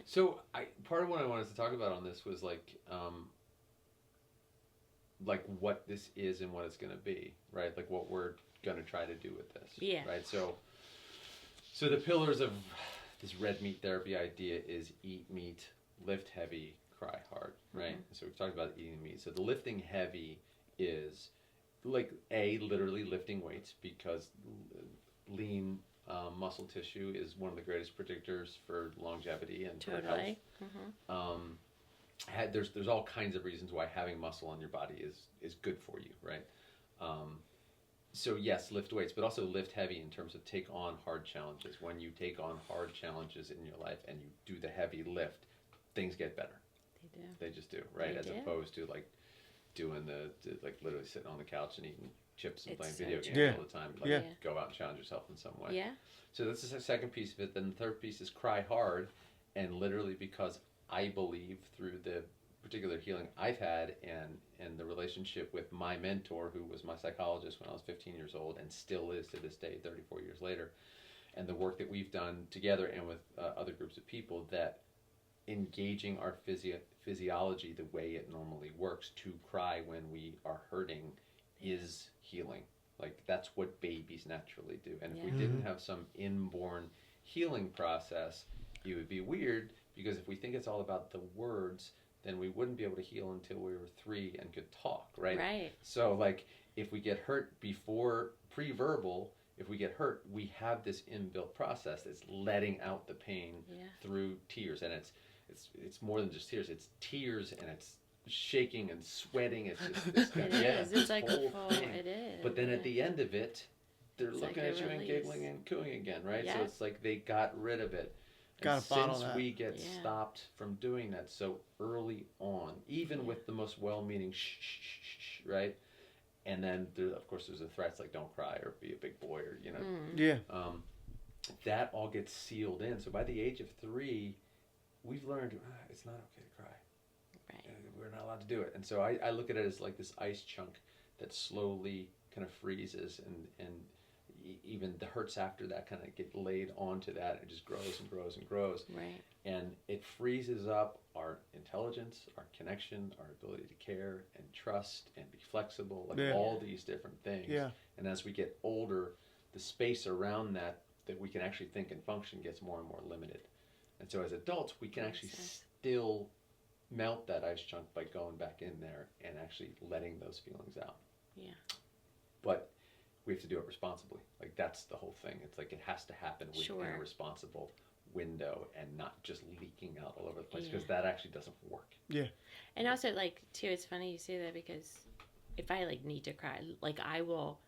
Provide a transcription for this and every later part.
So part of what I wanted to talk about on this was like what this is and what it's going to be, right? Like what we're going to try to do with this, Yeah. right? So the pillars of this red meat therapy idea is eat meat, lift heavy, cry hard, right? Mm-hmm. So we've talked about eating meat. So the lifting heavy is like literally lifting weights, because lean muscle tissue is one of the greatest predictors for longevity and for health. Totally. Mm-hmm. There's all kinds of reasons why having muscle on your body is good for you, right? So yes, lift weights, but also lift heavy in terms of take on hard challenges. When you take on hard challenges in your life and you do the heavy lift, things get better. They do. They just do, right? They As do. opposed to like doing like literally sitting on the couch and eating chips and It's playing so video true. games all the time. Like Yeah. go out and challenge yourself in some way. Yeah. So that's the second piece of it. Then the third piece is cry hard, and literally because I believe through the particular healing I've had and the relationship with my mentor, who was my psychologist when I was 15 years old and still is to this day, 34 years later, and the work that we've done together and with other groups of people, that engaging our physiology the way it normally works to cry when we are hurting is healing. Like that's what babies naturally do. And if we didn't have some inborn healing process, it would be weird, because if we think it's all about the words, then we wouldn't be able to heal until we were 3 and could talk, right? Right. So like if we get hurt before pre-verbal, if we get hurt, we have this inbuilt process that's letting out the pain through tears. And it's more than just tears. It's tears, and it's shaking and sweating. It's just this kind It is. It's like whole a full. thing. It is. But then at the end of it, they're It's looking like at a you and release. giggling and cooing again, right? Yeah. So it's like they got rid of it. Gotta And bottle since that. we get Yeah. stopped from doing that so early on, even with the most well-meaning shh, shh, shh, shh, right? And then, of course, there's the threats like don't cry or be a big boy or, you know. Yeah. That all gets sealed in. So by the age of 3, we've learned it's not okay to cry. Right. We're not allowed to do it. And so I look at it as like this ice chunk that slowly kind of freezes, and even the hurts after that kind of get laid onto that. It just grows and grows and grows. Right. And it freezes up our intelligence, our connection, our ability to care and trust and be flexible, like all these different things. Yeah. And as we get older, the space around that we can actually think and function gets more and more limited. And so as adults, we can actually still melt that ice chunk by going back in there and actually letting those feelings out. Yeah. But we have to do it responsibly. Like that's the whole thing. It's like it has to happen within a responsible window and not just leaking out all over the place, because that actually doesn't work. Yeah. And also, like, too, it's funny you say that, because if I, like, need to cry, like, I will,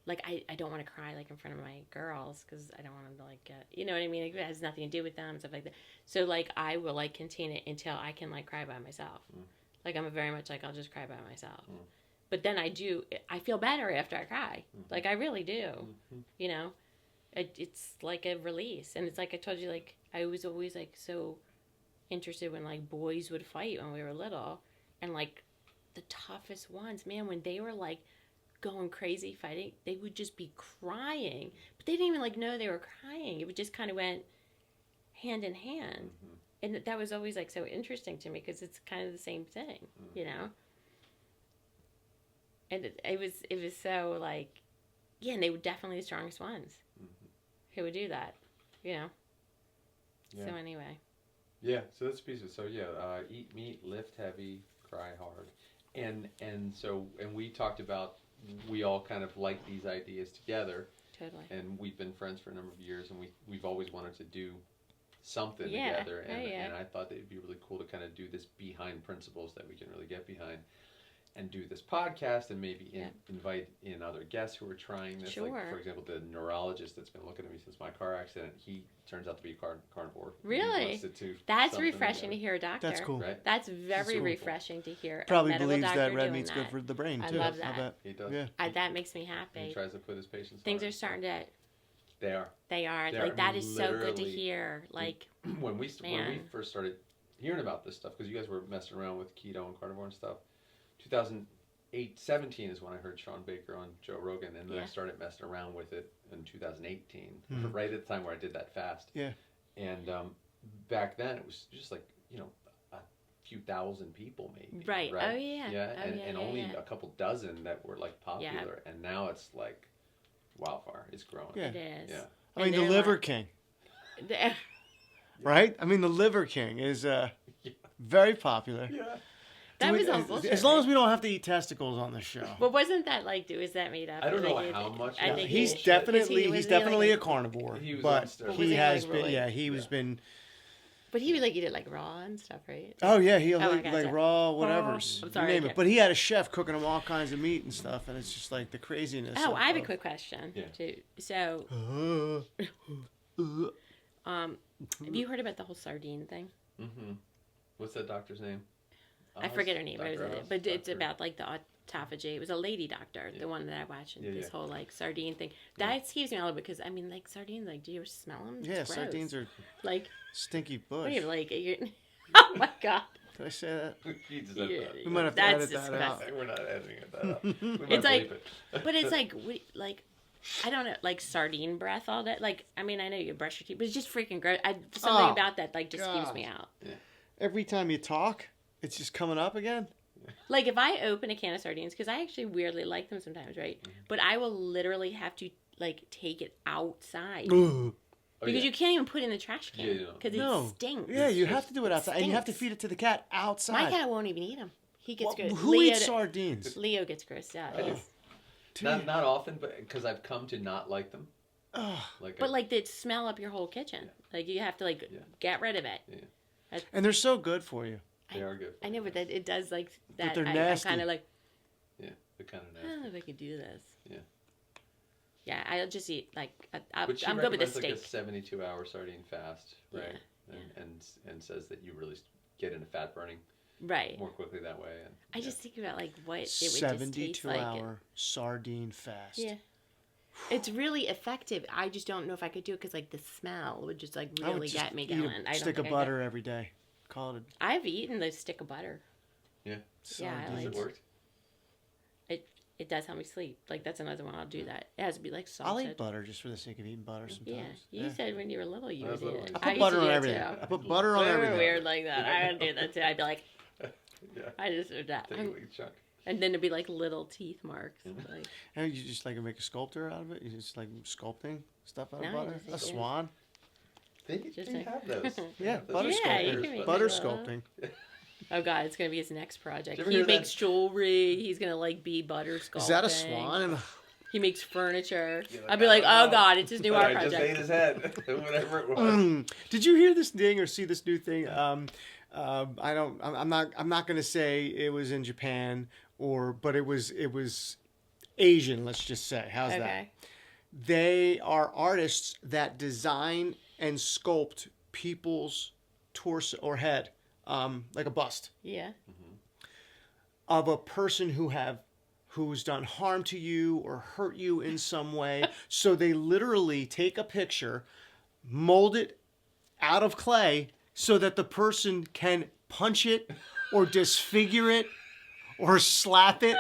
like, I don't want to cry, like, in front of my girls, because I don't want them to, like, get, you know what I mean? Like, it has nothing to do with them, stuff like that. So, like, I will, like, contain it until I can, like, cry by myself. Like, I'm very much like, I'll just cry by myself. But then I feel better after I cry. Like, I really do. You know? It's like a release. And it's like I told you, like, I was always, like, so interested when, like, boys would fight when we were little. And, like, the toughest ones, man, when they were, like, going crazy fighting, they would just be crying. But they didn't even, like, know they were crying. It would just kind of went hand in hand. And that was always, like, so interesting to me, because it's kind of the same thing, you know? And it was so, like, yeah, and they were definitely the strongest ones who would do that, you know? Yeah. So anyway. Yeah, so that's pieces. So yeah, eat meat, lift heavy, cry hard. And we talked about, we all kind of like these ideas together. Totally. And we've been friends for a number of years, and we've always wanted to do something together. And I thought that it'd be really cool to kind of do this behind principles that we can really get behind, and do this podcast, and maybe invite in other guests who are trying this. Sure. Like, for example, the neurologist that's been looking at me since my car accident, he turns out to be a carnivore. Really? That's refreshing to hear a doctor. That's cool. Right? That's very refreshing to hear. Probably a medical believes doctor that red doing meat's good that. for the brain, I too. love that. I bet. He does. Yeah. That makes me happy. He tries to put his patients Things on are it. starting to... They are. They are. They Like, are that is so good to literally- hear. Like, when we first started hearing about this stuff, because you guys were messing around with keto and carnivore and stuff, 2017 is when I heard Sean Baker on Joe Rogan, and then I started messing around with it in 2018, right at the time where I did that fast. Yeah. And back then it was just like, a few thousand people maybe. Right. Oh, yeah. Yeah, Oh, and yeah, only yeah. a couple dozen that were like popular, and now it's like wildfire. It's growing. Yeah. It is. Yeah. I mean, the they're Liver like- King, the- right? I mean, the Liver King is very popular. Yeah. That was all bullshit. As long as we don't have to eat testicles on the show. But wasn't that like, was that made up? I don't know Like, how much. I Yeah, think He's he- definitely was he's he, definitely like, a carnivore, He was but on steroids. he Was he, has like, been really- he was been. But he would like eat it like raw and stuff, right? Oh yeah, he my like, God, yeah. raw whatever. I'm You sorry, name okay. it. But he had a chef cooking him all kinds of meat and stuff, and it's just like the craziness. Oh, I have a of- quick question Yeah. too. So, have you heard about the whole sardine thing? Mm-hmm. What's that doctor's name? I forget her name, Dr. Oz? but it's Dr. about like the autophagy. It was a lady doctor, the one that I watched, and Yeah, this yeah. whole like sardine thing. That scares me a little bit because I mean, like sardines, like do you ever smell them? Yeah, sardines are like stinky what bush. are you like? You're, oh my god! Did I say that? You just Yeah, said that. We might have to That's edit that out. disgusting. We're not editing that up. We might It's like- bleep it. But it's like I don't know, like sardine breath all day. Like I mean, I know you brush your teeth, but it's just freaking gross. Something Oh, about that like just keeps God. me out. Every time you talk, it's just coming up again. Like if I open a can of sardines, because I actually weirdly like them sometimes, right? But I will literally have to like take it outside Ooh. Oh, because yeah. you can't even put it in the trash can Yeah, you know. because No. it stinks. Yeah, you have to do it outside, and you have to stinks. feed it to the cat outside. My cat won't even eat them. He gets Well, grossed. who eats sardines? Leo gets grossed out. I do. Dude. Not often, but because I've come to not like them. Ugh. But like they smell up your whole kitchen. Like you have to like Yeah. get rid of it. And they're so good for you. They are good. I know, but that it does like that. they're I nasty. kind of like, Yeah, they're kind of I don't nasty. know if I could do this. Yeah. Yeah, I'll just eat like But she I'm good with the recommends steak. like a 72-hour sardine fast, right? Yeah, And says that you really get into fat burning Right. more quickly that way. And, I just think about like what it would just 72 taste like. hour sardine fast. Yeah. It's really effective. I just don't know if I could do it because like the smell would just like I would really just get me eat going. a I don't stick think of I could. butter every day. Call it I've eaten the stick of butter. Yeah. Yeah, I sardines. Has like it worked? It does help me sleep. Like that's another one I'll do that. It has to be like I'll salted. eat butter just for the sake of eating butter sometimes. Yeah, you said when you were little you I would was do little. it. I I put used butter to do on that everything. too. I put butter on We were everything. weird like that. I would do that too. I'd be like, Yeah. I just did that. Take a big chunk. And then it'd be like little teeth marks. Like, And you just like make a sculpture out of it? You just like sculpting stuff out of No, I butter? just A think- swan? They Just do like- have those. Yeah, Those butter Yeah, sculpting. you can make Butter that. sculpting. oh god, it's gonna be his next project. Did you ever He hear makes that? jewelry. He's gonna like be butter sculpting. Is that a swan? He makes furniture. You're I'd be like, I don't oh know. god, it's his new But art I just ate project. his head, whatever it was. Did you hear this thing or see this new thing? I'm not gonna say it was in Japan but it was Asian. Let's just say. How's that? Okay. They are artists that design and sculpt people's torso or head, like a bust Yeah. of a person who's done harm to you or hurt you in some way. So they literally take a picture, mold it out of clay so that the person can punch it or disfigure it or slap it.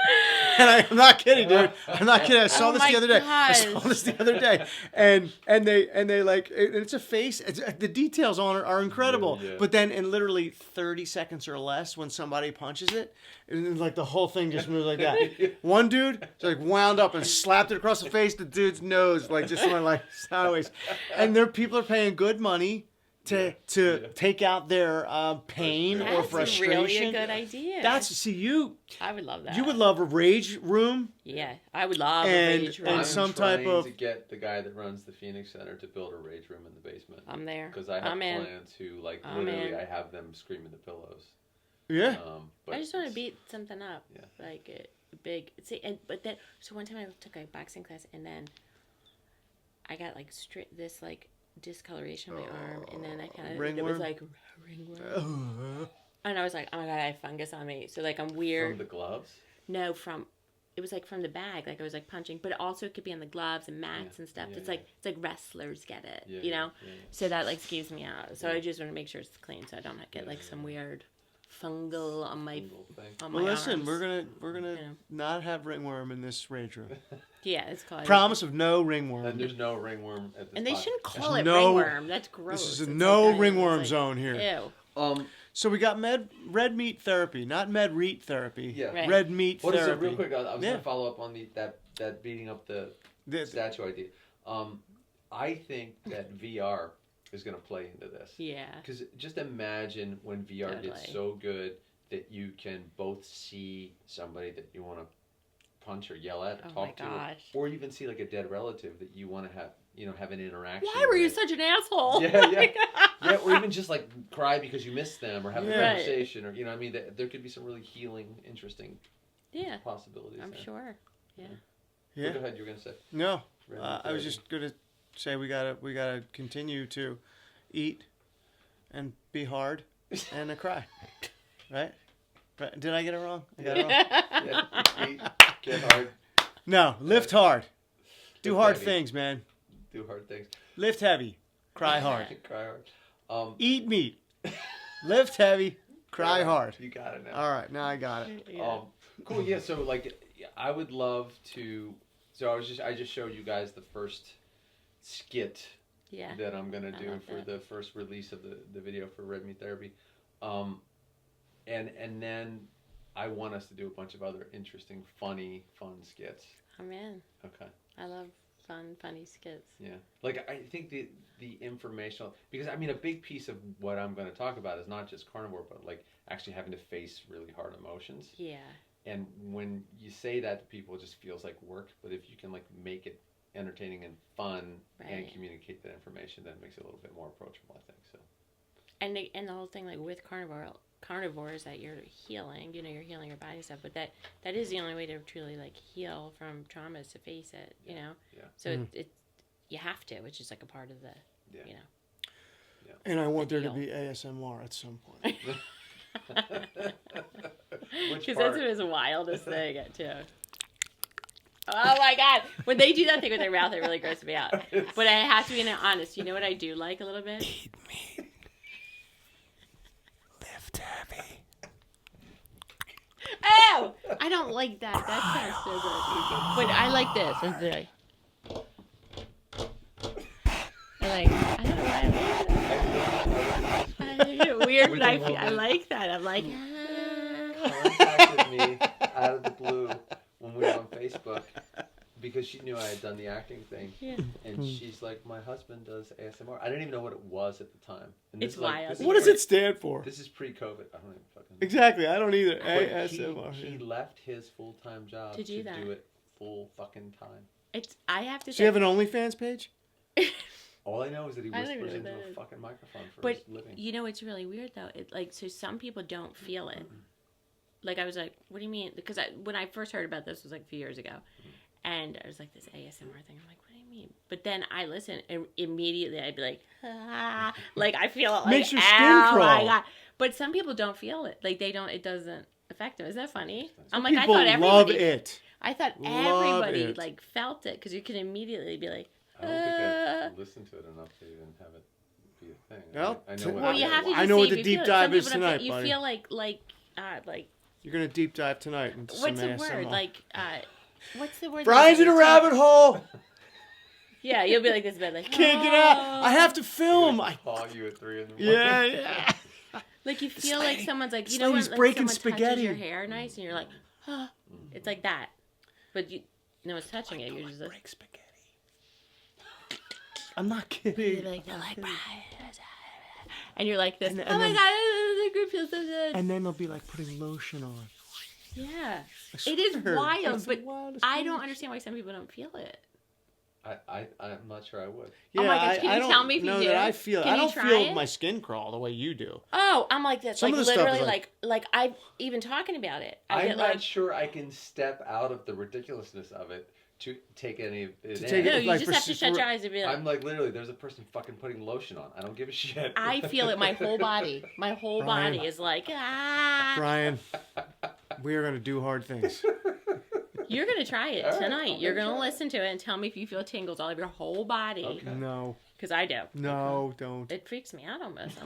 And I'm not kidding, dude. I'm not kidding. I saw Oh this my the other day. I gosh. saw this the other day. And they like, it's a face. The details on it are incredible. Yeah. But then in literally 30 seconds or less, when somebody punches it, and then, like the whole thing just moves like that. One dude like wound up and slapped it across the face. The dude's nose like just went like sideways. And people are paying good money to take out their pain or That's frustration. really a good idea. I would love that. you would love a rage room. Yeah, I would love And- a rage room. and I'm some trying type of- to get the guy that runs the Phoenix Center to build a rage room in the basement. I'm there. Because I have I'm in. plans to, like, I'm literally, in. I have them scream in the pillows. Yeah. But I just want to it's- beat something up, Yeah. like a big. See, so one time I took a boxing class, and then I got like this like discoloration on my arm, and then I kind of it was Ringworm? like ringworm, and I was like, oh my god, I have fungus on me. So like I'm weird. From the gloves? No, it was like from the bag, like I was like punching, but also it could be on the gloves and mats Yeah, and stuff. yeah, It's like wrestlers get it, Yeah, you know. yeah, yeah. So that like skews me out. So Yeah. I just want to make sure it's clean, so I don't get like some weird fungal on my thing. on my Well, listen, arms. we're gonna You know. not have ringworm in this rage room. Yeah, it's called. Promise of no ringworm. And there's no ringworm at this And they podcast. shouldn't call it no- ringworm. That's gross. This is a It's no like that. ringworm It's like, zone here. Ew. So we got red meat therapy, not med reet therapy. Yeah. Right. Red meat What is it, therapy. real quick? I was Yeah. going to follow up on that beating up the statue idea. I think that VR is going to play into this. Yeah. Because just imagine when VR gets Totally. so good that you can both see somebody that you want to punch or yell at or Oh my talk to, gosh. or even see like a dead relative that you want to have an interaction. Why were you with. such an asshole? Yeah, yeah, or even just like cry because you missed them, or have a Yeah. conversation, or I mean, there could be some really healing, interesting Yeah, possibilities. I'm there. sure. Yeah. Yeah. Go ahead. You were gonna say. No, Red I was meat just gonna say we gotta continue to eat and be hard and cry, right? Did I get it wrong? I got it wrong. Yeah, eat, get hard, No, lift hard, do Lift hard heavy. things, man. do hard things, Lift heavy, cry hard. cry hard. Eat meat, lift heavy, cry hard. You got it now. All right, now I got it. Yeah. Cool. Yeah. So like, I would love to. So I just showed you guys the first skit Yeah. that I'm gonna I do love for that. the first release of the video for Red Meat Therapy, and then I want us to do a bunch of other interesting, fun skits. I'm in. Okay. I love fun, funny skits. Yeah. Like I think the informational, because I mean a big piece of what I'm going to talk about is not just carnivore, but like actually having to face really hard emotions. Yeah. And when you say that to people, it just feels like work. But if you can like make it entertaining and fun and Right. communicate that information, then it makes it a little bit more approachable, I think. So. And the whole thing, like with carnivores, that you're healing. You're healing your body and stuff. But that is the only way to truly like heal from traumas, to face it. You know. Yeah. So it you have to, which is like a part of the. Yeah. You know. And I want there to deal. be ASMR at some point. Which Because part? that's his wildest thing, too. Oh my god! When they do that thing with their mouth, it really grosses me out. But I have to be honest. You know what I do like a little bit? Eat meat, lift heavy. Oh! I don't like that. That sounds so good. But I like this. Let's do it. I don't know why I like that. I think it's weird, but I like that. I'm like, Contacted me out of the blue when we were on Facebook because she knew I had done the acting thing. yeah. And she's like, my husband does ASMR. I didn't even know what it was at the time. And It's is like, wild. this is What does pre- it stand for? This is pre-COVID. I don't even fucking know. Exactly, I don't either. But ASMR. he left his full-time job To do that. it full fucking time. I have to Do you say, have an OnlyFans page? All I know is that he I don't even whispers know into what that a is. fucking microphone for but his living. you know, it's really weird though. So some people don't feel it. Like I was like, what do you mean? Because when I first heard about this was like a few years ago, and I was like this ASMR thing. I'm like, what do you mean? But then I listen, and immediately I'd be like, ah, like I feel it. Like, Makes your skin ow, crawl. my God. But some people don't feel it. Like they don't. It doesn't affect them. Is that funny? I'm like, People I thought everybody. love it. I thought Love everybody it. like felt it because you can immediately be like, I don't think I've listened to it enough to even have it be a thing. Well, I know what well, it you is. have to. Just I know see what if the you deep feel it. dive Some is people don't tonight, feel, you buddy. feel like You're gonna deep dive tonight into some what's the ASMR. word? Like what's the word? Brian's in a rabbit hole. Yeah, you'll be like this bed, like Can't get out. I have to film. I, Call you at 3 in the morning. yeah. like you feel like lady- someone's like this you know when lady's like breaking someone spaghetti. touches your hair nice and you're like, oh, it's like that, but you no one's touching it. You're just like, Break spaghetti. I'm not kidding. you're like, and you're like this. And Oh my then- god, the group feels so good. And then they'll be like putting lotion on. Yeah, I it is swear, wild, it's the but wildest I thing. don't understand why some people don't feel it. I'm not sure I would. Yeah, Oh my gosh, can I you don't tell me if you know do? that I feel. Can I you don't try feel it? my skin crawl the way you do. Oh, I'm like this. Some Like of the stuff is literally, like- like I even talking about it. I I'm get not like, sure I can step out of the ridiculousness of it to take any of it To in. take no, it- you like just for have to shut for- your eyes and be like, I'm like literally, there's a person fucking putting lotion on. I don't give a shit. I feel it. My whole body, my whole Brian. body is like, ah. Brian, we are gonna do hard things. You're gonna try it All right, tonight. I'll You're gonna try it. listen to it and tell me if you feel tingles all over your whole body. Okay. No, Because I do. no, don't. It freaks me out almost.